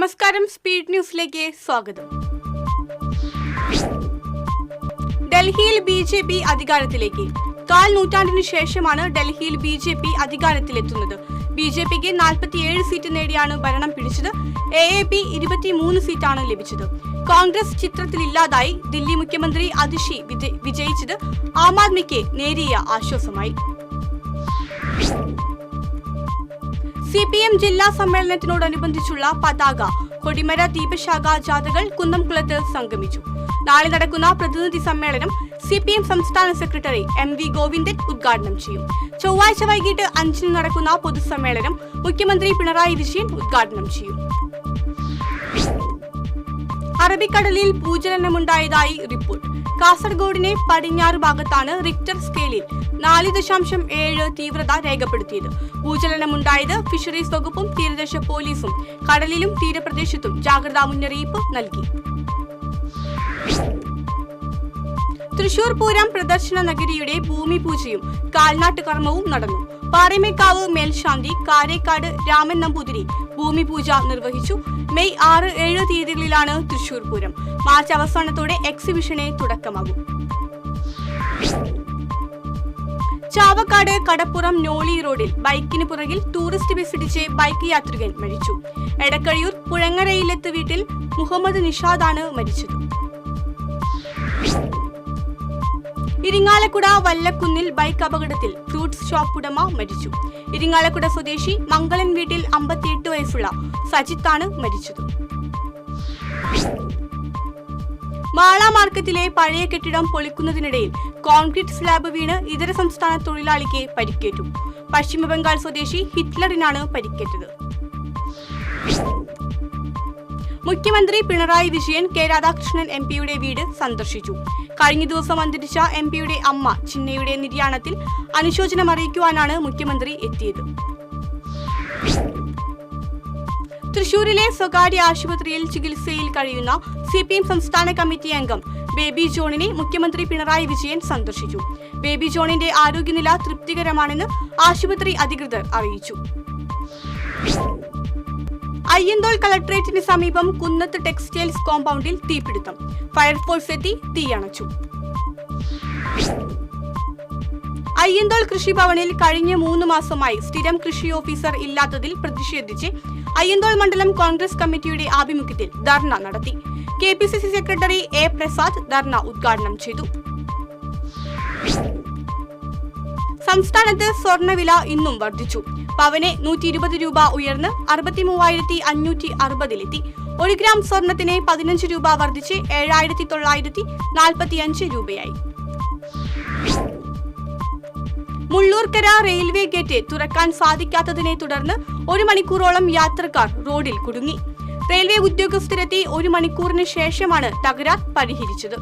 നമസ്കാരം, സ്പീഡ് ന്യൂസിലേക്ക് സ്വാഗതം. ഡൽഹിയിൽ BJP അധികാരത്തിലേക്ക്. കാൽ നൂറ്റാണ്ടിനു ശേഷമാണ് ഡൽഹിയിൽ BJP അധികാരത്തിലെത്തുന്നത്. BJPക്ക് 47 സീറ്റ് നേടിയാണ് ഭരണം പിടിച്ചത്. AAP 23 സീറ്റാണ് ലഭിച്ചത്. കോൺഗ്രസ് ചിത്രത്തിലില്ലാതായി. ദില്ലി മുഖ്യമന്ത്രി അതിഷി വിജയിച്ചത് ആം ആദ്മിക്ക് നേരിയ ആശ്വാസമായി. CPM ജില്ലാ സമ്മേളനത്തിനോടനുബന്ധിച്ചുള്ള പതാക, കൊടിമര, ദീപശാഖ ജാഥകൾ കുന്നംകുളത്ത് സംഗമിച്ചു. നാളെ നടക്കുന്ന പ്രതിനിധി സമ്മേളനം CPM സംസ്ഥാന സെക്രട്ടറി MV ഗോവിന്ദൻ ഉദ്ഘാടനം ചെയ്യും. ചൊവ്വാഴ്ച വൈകിട്ട് 5 നടക്കുന്ന പൊതുസമ്മേളനം മുഖ്യമന്ത്രി പിണറായി വിജയൻ ഉദ്ഘാടനം ചെയ്യും. അറബിക്കടലിൽ ഭൂചലനമുണ്ടായതായി റിപ്പോർട്ട്. കാസർഗോഡിനെ പടിഞ്ഞാറ് ഭാഗത്താണ് റിക്ടർ സ്കെയിലിൽ 4.7 തീവ്രത രേഖപ്പെടുത്തിയത്. ഭൂചലനമുണ്ടായത് ഫിഷറീസ് വകുപ്പും തീരദേശ പോലീസും കടലിലും തീരപ്രദേശത്തും ജാഗ്രതാ മുന്നറിയിപ്പ് നൽകി. തൃശൂർ പൂരം പ്രദർശന നഗരിയുടെ ഭൂമി പൂജയും കാൽനാട്ട് കർമ്മവും നടന്നു. പാറമേക്കാവ് മേൽശാന്തി കാരേക്കാട് രാമൻ നമ്പൂതിരി ഭൂമി പൂജ നിർവഹിച്ചു. മെയ് 6, 7 തീയതികളിലാണ് തൃശൂർ പൂരം. മാർച്ച് അവസാനത്തോടെ എക്സിബിഷന് തുടക്കമാകും. ചാവക്കാട് കടപ്പുറം നോളി റോഡിൽ ബൈക്കിന് പുറകിൽ ടൂറിസ്റ്റ് ബസ് ഇടിച്ച് ബൈക്ക് യാത്രികൻ മരിച്ചു. എടക്കഴിയൂർ പുഴങ്ങരയിലെത്ത് വീട്ടിൽ മുഹമ്മദ് നിഷാദാണ് മരിച്ചത്. ഇരിങ്ങാലക്കുട വല്ലക്കുന്നിൽ ബൈക്ക് അപകടത്തിൽ ഫ്രൂട്ട്സ് ഷോപ്പ് ഉടമ മരിച്ചു. ഇരിങ്ങാലക്കുട സ്വദേശി മംഗളൻ വീട്ടിൽ 58 വയസ്സുള്ള സജിത്താണ് മരിച്ചത്. മാള മാർക്കറ്റിലെ പഴയ കെട്ടിടം പൊളിക്കുന്നതിനിടയിൽ കോൺക്രീറ്റ് സ്ലാബ് വീണ് ഇതര സംസ്ഥാന തൊഴിലാളിക്ക് പരിക്കേറ്റു. പശ്ചിമബംഗാൾ സ്വദേശി ഹിറ്റ്ലറിനാണ് പരിക്കേറ്റത്. മുഖ്യമന്ത്രി പിണറായി വിജയൻ കെ രാധാകൃഷ്ണൻ MP-യുടെ വീട് സന്ദർശിച്ചു. കഴിഞ്ഞ ദിവസം അന്തരിച്ച MP-യുടെ അമ്മ ചിന്നയുടെ നിര്യാണത്തിൽ അനുശോചനം അറിയിക്കുവാനാണ് മുഖ്യമന്ത്രി എത്തിയത്. തൃശൂരിലെ സ്വകാര്യ ആശുപത്രിയിൽ ചികിത്സയിൽ കഴിയുന്ന CPM സംസ്ഥാന കമ്മിറ്റി അംഗം ബേബി ജോണിനെ മുഖ്യമന്ത്രി പിണറായി വിജയൻ സന്ദർശിച്ചു. ബേബി ജോണിന്റെ ആരോഗ്യനില തൃപ്തികരമാണെന്ന് ആശുപത്രി അധികൃതർ അറിയിച്ചു. അയ്യന്തോൾ കളക്ടറേറ്റിന് സമീപം കുന്നത്ത് ടെക്സ്റ്റൈൽസ് കോമ്പൗണ്ടിൽ തീപിടുത്തം. ഫയർഫോഴ്സ് എത്തി തീയണച്ചു. അയ്യന്തോൾ കൃഷിഭവനിൽ കഴിഞ്ഞ 3 മാസമായി സ്ഥിരം കൃഷി ഓഫീസർ ഇല്ലാത്തതിൽ പ്രതിഷേധിച്ച് അയ്യന്തോൾ മണ്ഡലം കോൺഗ്രസ് കമ്മിറ്റിയുടെ ആഭിമുഖ്യത്തിൽ ധർണ നടത്തി. KPCC സെക്രട്ടറി A പ്രസാദ് ധർണ ഉദ്ഘാടനം ചെയ്തു. സംസ്ഥാനത്ത് സ്വർണ്ണവില ഇന്നും വർദ്ധിച്ചു. പവന് 120 രൂപ ഉയർന്ന് 63,560 1 ഗ്രാം സ്വർണത്തിന് 15 രൂപ വർദ്ധിച്ച് 7,945 രൂപയായി. മുള്ളൂർക്കര റെയിൽവേ ഗേറ്റ് തുറക്കാൻ സാധിക്കാത്തതിനെ തുടർന്ന് 1 മണിക്കൂറോളം യാത്രക്കാർ റോഡിൽ കുടുങ്ങി. റെയിൽവേ ഉദ്യോഗസ്ഥരെത്തി 1 മണിക്കൂറിന് ശേഷമാണ് തകരാർ പരിഹരിച്ചത്.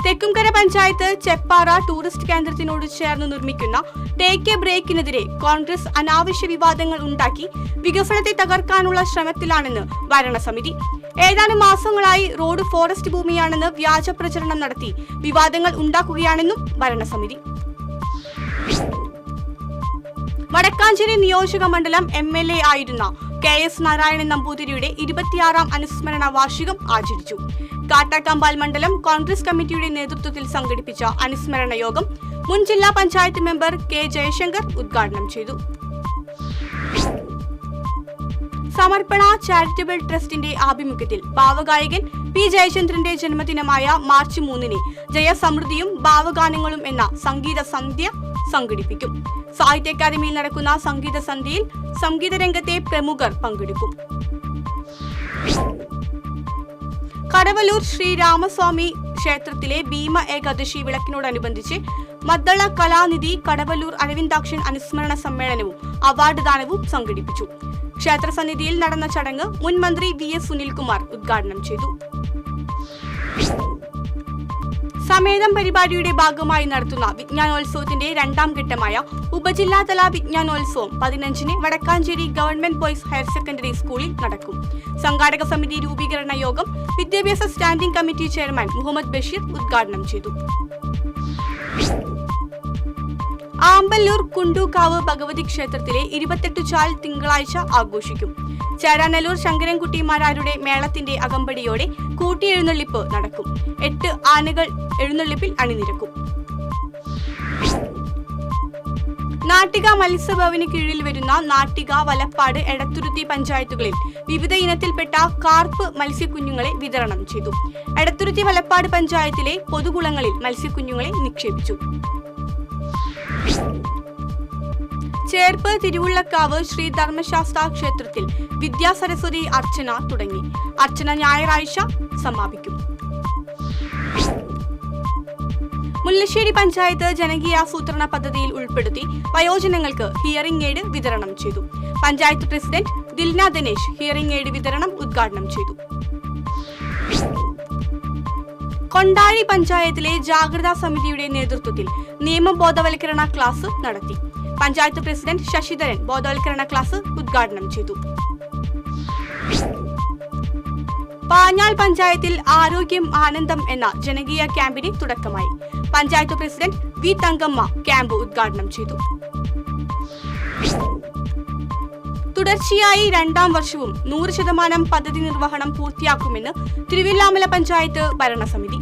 തെക്കുംകര പഞ്ചായത്ത് ചെപ്പാറ ടൂറിസ്റ്റ് കേന്ദ്രത്തിനോട് ചേർന്ന് നിർമ്മിക്കുന്ന ടേക്ക് എ ബ്രേക്കിനെതിരെ കോൺഗ്രസ് അനാവശ്യ വിവാദങ്ങൾ ഉണ്ടാക്കി വികസനത്തെ തകർക്കാനുള്ള ശ്രമത്തിലാണെന്ന് ഭരണസമിതി. ഏതാനും മാസങ്ങളായി റോഡ് ഫോറസ്റ്റ് ഭൂമിയാണെന്ന് വ്യാജ പ്രചരണം നടത്തി വിവാദങ്ങൾ ഉണ്ടാക്കുകയാണെന്നും ഭരണസമിതി. വടക്കാഞ്ചേരി നിയോജക മണ്ഡലം MLA ആയിരുന്ന KS നാരായണൻ നമ്പൂതിരിയുടെ 26ാം അനുസ്മരണ വാർഷികം ആചരിച്ചു. കാട്ടാക്കമ്പാൽ മണ്ഡലം കോൺഗ്രസ് കമ്മിറ്റിയുടെ നേതൃത്വത്തിൽ സംഘടിപ്പിച്ച അനുസ്മരണ യോഗം മുൻ ജില്ലാ പഞ്ചായത്ത് മെമ്പർ K ജയശങ്കർ ഉദ്ഘാടനം ചെയ്തു. സമർപ്പണ ചാരിറ്റബിൾ ട്രസ്റ്റിന്റെ ആഭിമുഖ്യത്തിൽ ഭാവഗായകൻ P ജയചന്ദ്രന്റെ ജന്മദിനമായ മാർച്ച് 3-ന് ജയസമൃദ്ധിയും ഭാവഗാനങ്ങളും എന്ന സംഗീത സന്ധ്യ സംഘടിപ്പിക്കും. സാഹിത്യ അക്കാദമിയിൽ നടക്കുന്ന സംഗീത സന്ധ്യയിൽ സംഗീത രംഗത്തെ പ്രമുഖർ പങ്കെടുക്കും. കടവല്ലൂർ ശ്രീരാമസ്വാമി ക്ഷേത്രത്തിലെ ഭീമ ഏകാദശി വിളക്കിനോടനുബന്ധിച്ച് മദ്ദള കലാനിധി കടവല്ലൂർ അരവിന്ദാക്ഷൻ അനുസ്മരണ സമ്മേളനവും അവാർഡ് ദാനവും സംഘടിപ്പിച്ചു. ക്ഷേത്രസന്നിധിയിൽ നടന്ന ചടങ്ങ് മുൻ മന്ത്രി VS സുനിൽകുമാർ ഉദ്ഘാടനം ചെയ്തു. സമേതം പരിപാടിയുടെ ഭാഗമായി നടത്തുന്ന വിജ്ഞാനോത്സവത്തിന്റെ 2ാം ഘട്ടമായ ഉപജില്ലാതല വിജ്ഞാനോത്സവം 15-ന് Vadakkanchery government boys higher secondary സ്കൂളിൽ നടക്കും. സംഘാടക സമിതി രൂപീകരണ യോഗം വിദ്യാഭ്യാസ standing committee chairman Muhammad Basheer ഉദ്ഘാടനം ചെയ്തു. ആമ്പല്ലൂർ കുണ്ടൂക്കാവ് ഭഗവതി ക്ഷേത്രത്തിലെ 28 ചാൽ തിങ്കളാഴ്ച ആഘോഷിക്കും. ചേരാനല്ലൂർ ശങ്കരൻകുട്ടിമാരാരുടെ മേളത്തിന്റെ അകമ്പടിയോടെ കൂട്ടിയെഴുന്നള്ളിപ്പ് നടക്കും. 8 ആനകൾ എഴുന്നള്ളിപ്പിൽ അണിനിരക്കും. നാട്ടിക മത്സ്യഭവന് കീഴിൽ വരുന്ന നാട്ടിക, വലപ്പാട്, എടത്തുരുത്തി പഞ്ചായത്തുകളിൽ വിവിധ ഇനത്തിൽപ്പെട്ട കാർപ്പ് മത്സ്യക്കുഞ്ഞുങ്ങളെ വിതരണം ചെയ്തു. എടത്തുരുത്തി വലപ്പാട് പഞ്ചായത്തിലെ പൊതുകുളങ്ങളിൽ മത്സ്യക്കുഞ്ഞുങ്ങളെ നിക്ഷേപിച്ചു. ചേർപ്പ് തിരുവുള്ളക്കാവ് ശ്രീ ധർമ്മശാസ്ത്ര ക്ഷേത്രത്തിൽ വിദ്യാസരസ്വതി അർച്ചന തുടങ്ങി. അർച്ചന ഞായറാഴ്ച സമാപിക്കും. മുല്ലശ്ശേരി പഞ്ചായത്ത് ജനകീയാസൂത്രണ പദ്ധതിയിൽ ഉൾപ്പെടുത്തി വയോജനങ്ങൾക്ക് ഹിയറിംഗ് എയ്ഡ് വിതരണം ചെയ്തു. Panchayat president Dilna Dinesh hearing aid വിതരണം ഉദ്ഘാടനം ചെയ്തു. കൊണ്ടാഴി പഞ്ചായത്തിലെ ജാഗ്രതാ സമിതിയുടെ നേതൃത്വത്തിൽ നിയമബോധവൽക്കരണ ക്ലാസ് നടത്തി. പഞ്ചായത്ത് പ്രസിഡന്റ് ശശിധരൻ ബോധവൽക്കരണ ക്ലാസ് ഉദ്ഘാടനം ചെയ്തു. പാഞ്ഞാൾ പഞ്ചായത്തിൽ ആരോഗ്യം ആനന്ദം എന്ന ജനകീയ ക്യാമ്പിന് തുടക്കമായി. പഞ്ചായത്ത് പ്രസിഡന്റ് വി തങ്കമ്മ ക്യാമ്പ് ഉദ്ഘാടനം ചെയ്തു. തുടർച്ചയായി 2ാം വർഷവും 100% പദ്ധതി നിർവഹണം പൂർത്തിയാക്കുമെന്ന് തിരുവില്ലാമല പഞ്ചായത്ത് ഭരണസമിതി.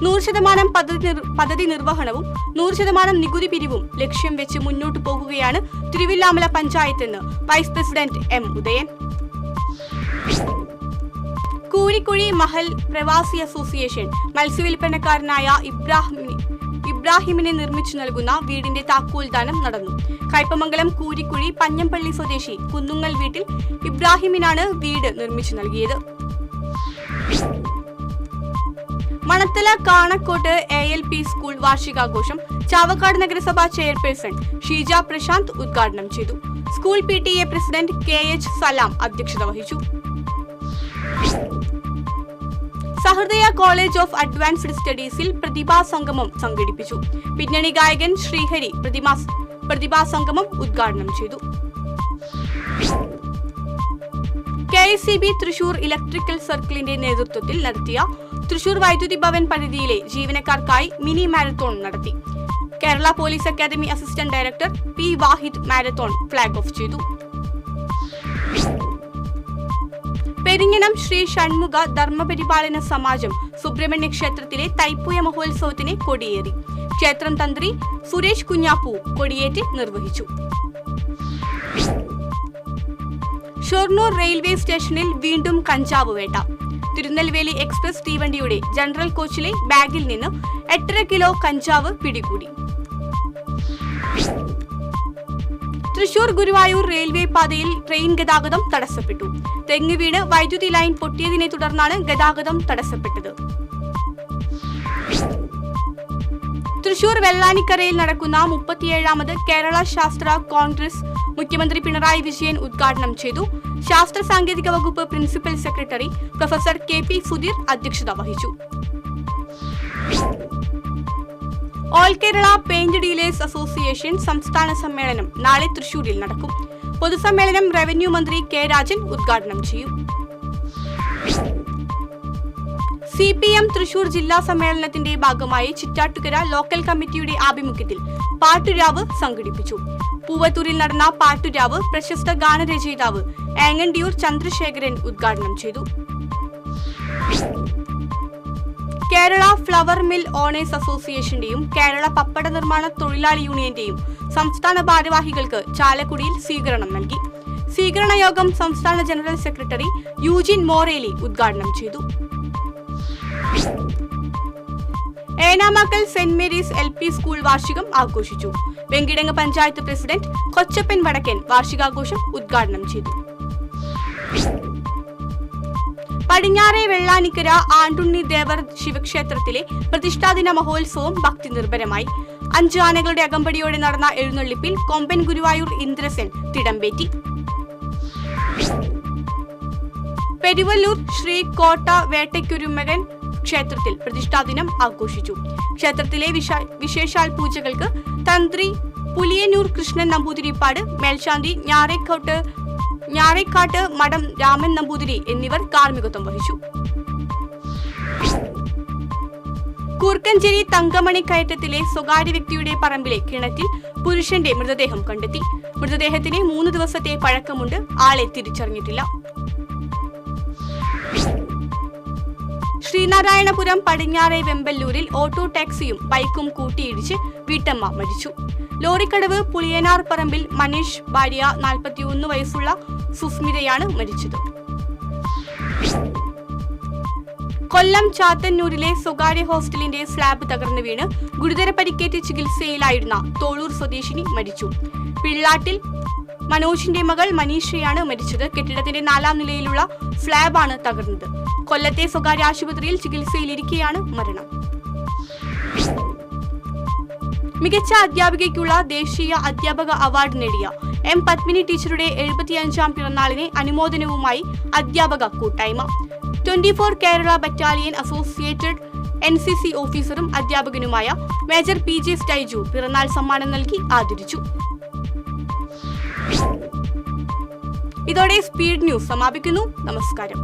100% പദ്ധതി നിർവഹണവും 100% നികുതി പിരിവും ലക്ഷ്യം വെച്ച് മുന്നോട്ടു പോകുകയാണ് തിരുവില്ലാമല പഞ്ചായത്തെന്ന് vice president M Udayan. Koorikkuzhi Mahal Pravasi association മത്സ്യവില്പനക്കാരനായ ഇബ്രാഹിമിനെ നിർമ്മിച്ചു നൽകുന്ന വീടിന്റെ താക്കോൽദാനം നടന്നു. കയ്പമംഗലം കൂരിക്കുഴി പഞ്ഞമ്പള്ളി സ്വദേശി കുന്നുങ്ങൽ വീട്ടിൽ ഇബ്രാഹിമിനാണ് വീട് നിർമ്മിച്ചു നൽകിയത്. മണത്തല കാണക്കോട്ട് ALP സ്കൂൾ വാർഷികാഘോഷം ചാവക്കാട് നഗരസഭാ ചെയർപേഴ്സൺ ഷീജ പ്രശാന്ത് ഉദ്ഘാടനം ചെയ്തു. സ്കൂൾ PTA പ്രസിഡന്റ് KH സലാം അധ്യക്ഷത വഹിച്ചു. സഹൃദയ കോളേജ് ഓഫ് അഡ്വാൻസ്ഡ് സ്റ്റഡീസിൽ പ്രതിഭാ സംഗമം സംഘടിപ്പിച്ചു. പിന്നണി ഗായകൻ ശ്രീഹരി പ്രതിഭാ സംഗമം ഉദ്ഘാടനം ചെയ്തു. KSEB തൃശൂർ ഇലക്ട്രിക്കൽ സർക്കിളിന്റെ നേതൃത്വത്തിൽ നടത്തിയ തൃശൂർ വൈദ്യുതി ഭവൻ പരിധിയിലെ ജീവനക്കാർക്കായി മിനി മാരത്തോൺ നടത്തി. Kerala police academy assistant director P Wahid marathon flag off ചെയ്തു. പെരിങ്ങണം ശ്രീ ഷൺമുഖ ധർമ്മപരിപാലന സമാജം സുബ്രഹ്മണ്യ ക്ഷേത്രത്തിലെ തൈപ്പൂയ മഹോത്സവത്തിന് കൊടിയേറി. ക്ഷേത്രം തന്ത്രി സുരേഷ് കുഞ്ഞാപ്പു കൊടിയേറ്റ് നിർവഹിച്ചു. ഷൊർണൂർ റെയിൽവേ സ്റ്റേഷനിൽ വീണ്ടും കഞ്ചാവ് വേട്ട. തിരുനെൽവേലി എക്സ്പ്രസ് തീവണ്ടിയുടെ ജനറൽ കോച്ചിലെ ബാഗിൽ നിന്ന് 8.5 കിലോ കഞ്ചാവ് പിടികൂടി. തൃശൂർ ഗുരുവായൂർ റെയിൽവേ പാതയിൽ ട്രെയിൻ ഗതാഗതം തടസ്സപ്പെട്ടു. തെങ്ങ് വീണ് വൈദ്യുതി ലൈൻ പൊട്ടിയതിനെ തുടർന്നാണ് ഗതാഗതം തടസ്സപ്പെട്ടത്. തൃശൂർ വെള്ളാനിക്കരയിൽ നടക്കുന്ന 37ാമത് കേരള ശാസ്ത്ര കോൺഗ്രസ് മുഖ്യമന്ത്രി പിണറായി വിജയൻ ഉദ്ഘാടനം ചെയ്തു. ശാസ്ത്ര സാങ്കേതിക വകുപ്പ് principal secretary professor KP Sudheer അധ്യക്ഷത വഹിച്ചു. All Kerala paint dealers association സംസ്ഥാന സമ്മേളനം നാളെ തൃശൂരിൽ നടക്കും. പൊതുസമ്മേളനം റവന്യൂ മന്ത്രി K രാജൻ ഉദ്ഘാടനം ചെയ്യും. CPM തൃശൂർ ജില്ലാ സമ്മേളനത്തിന്റെ ഭാഗമായി ചിറ്റാറ്റുകര ലോക്കൽ കമ്മിറ്റിയുടെ ആഭിമുഖ്യത്തിൽ പാട്ടുരാവ് സംഘടിപ്പിച്ചു. പൂവത്തൂരിൽ നടന്ന പാട്ടുരാവ് പ്രശസ്ത ഗാനരചയിതാവ് ഏങ്ങണ്ടിയൂർ ചന്ദ്രശേഖരൻ ഉദ്ഘാടനം ചെയ്തു. കേരള ഫ്ലവർ മിൽ ഓണേഴ്സ് അസോസിയേഷന്റെയും കേരള പപ്പട നിർമ്മാണ തൊഴിലാളി യൂണിയന്റെയും സംസ്ഥാന ഭാരവാഹികൾക്ക് ചാലക്കുടിയിൽ സ്വീകരണം നൽകി. സ്വീകരണ യോഗം സംസ്ഥാന ജനറൽ സെക്രട്ടറി യൂജിൻ മോറേലി ഉദ്ഘാടനം ചെയ്തു. Enamakkal saint Mary's LP school വാർഷികം ആഘോഷിച്ചു. വെങ്കിടങ്ങ് പഞ്ചായത്ത് പ്രസിഡന്റ് കൊച്ചപ്പൻ വടക്കൻ വാർഷികാഘോഷം ഉദ്ഘാടനം ചെയ്തു. പടിഞ്ഞാറെ വെള്ളാനിക്കര ആണ്ടുണ്ണി ദേവർ ശിവക്ഷേത്രത്തിലെ പ്രതിഷ്ഠാദിന മഹോത്സവം ഭക്തി നിർഭരമായി. 5 ആനകളുടെ അകമ്പടിയോടെ നടന്ന എഴുന്നള്ളിപ്പിൽ കൊമ്പൻ ഗുരുവായൂർ ഇന്ദ്രസെൻ തിടമ്പേറ്റി. പെരുവല്ലൂർ ശ്രീ കോട്ട വേട്ടയ്ക്കൊരുമകൻ ക്ഷേത്രത്തിൽ പ്രതിഷ്ഠാദിനം ആഘോഷിച്ചു. ക്ഷേത്രത്തിലെ വിശേഷാൽ പൂജകൾക്ക് തന്ത്രി പുലിയന്നൂർ കൃഷ്ണൻ നമ്പൂതിരിപ്പാട്, മേൽശാന്തി ഞാറേക്കാട്ട് മഠം രാമൻ നമ്പൂതിരി എന്നിവർ കാർമ്മികത്വം വഹിച്ചു. കൂർക്കഞ്ചേരി തങ്കമണി കയറ്റത്തിലെ സ്വകാര്യ വ്യക്തിയുടെ പറമ്പിലെ കിണറ്റിൽ പുരുഷന്റെ മൃതദേഹം കണ്ടെത്തി. മൃതദേഹത്തിന് 3 ദിവസത്തെ പഴക്കമുണ്ട്. ആളെ തിരിച്ചറിഞ്ഞിട്ടില്ല. ശ്രീനാരായണപുരം പടിഞ്ഞാറെ വെമ്പല്ലൂരിൽ ഓട്ടോ ടാക്സിയും ബൈക്കും കൂട്ടിയിടിച്ച് വീട്ടമ്മ മരിച്ചു. ലോറിക്കടവ് പുളിയനാർ പറമ്പിൽ മനീഷ് ഭാര്യ 41 വയസ്സുള്ള സുസ്മിതയാണ് മരിച്ചത്. കൊല്ലം ചാത്തന്നൂരിലെ സ്വകാര്യ ഹോസ്റ്റലിന്റെ സ്ലാബ് തകർന്നു വീണ് ഗുരുതര പരിക്കേറ്റ് ചികിത്സയിലായിരുന്ന തോളൂർ സ്വദേശിനി മരിച്ചു. പിള്ളാട്ടിൽ മനോജിന്റെ മകൾ മനീഷയാണ് മരിച്ചത്. കെട്ടിടത്തിന്റെ 4ാം നിലയിലുള്ള സ്ലാബാണ് തകർന്നത്. കൊല്ലത്തെ സ്വകാര്യ ആശുപത്രിയിൽ ചികിത്സയിലിരിക്കെയാണ് മരണം. മികച്ച അധ്യാപികയ്ക്കുള്ള ദേശീയ അധ്യാപക അവാർഡ് നേടിയ എം പത്മിനി ടീച്ചറുടെ 75ാം പിറന്നാളിന് അനുമോദനവുമായി അധ്യാപക കൂട്ടായ്മ. 24 കേരള ബറ്റാലിയൻ അസോസിയേറ്റഡ് NCC ഓഫീസറും അധ്യാപകനുമായ മേജർ PJ സ്റ്റൈജു പിറന്നാൾ സമ്മാനം നൽകി ആദരിച്ചു. ഇതോടെ സ്പീഡ് ന്യൂസ് സമാപിക്കുന്നു. നമസ്കാരം.